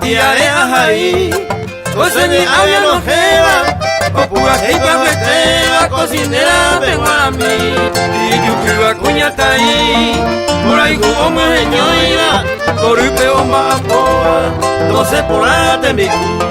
tiare ahí, coseni había no jeva, popura heipa feteva, cocinera venga a mí, y yo que va cuñata ahí, por ahí como me señora, corripe o más poa, no sé por ahí de mi cu.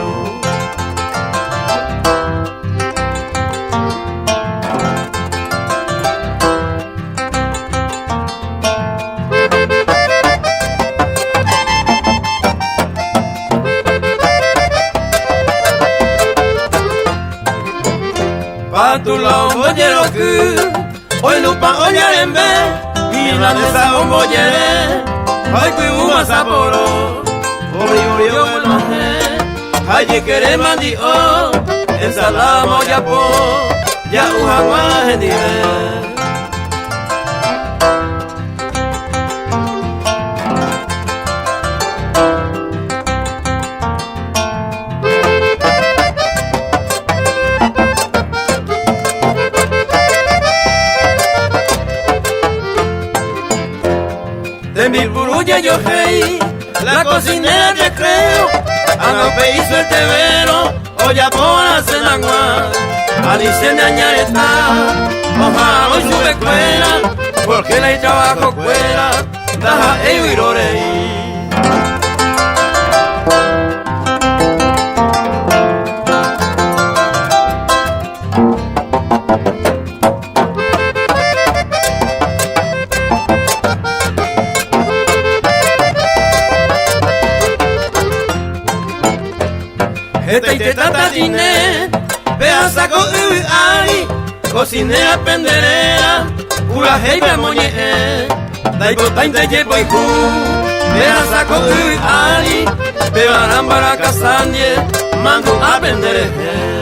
Patulao boyero ku, hoy lupa oyarembe, y la de sa omboyere, hoy ku masaporo, hoy yo bueno he, allí quere mandi o, ensalada moyapo, ya ujagua genire. De mi burulla yo hey, la cocinera te creo, Anope hizo el tevero, olla por hacer agua, Alice de añareta, oja hoy sube escuela, porque le trabajo escuela, daja ello y rorei. Esta y teta tine, vea saco ui ali, cocinera penderea, ula heiba moñe, dai botain de llevo y cu, vea saco ui ali, vea rambara casandie, mando a penderea.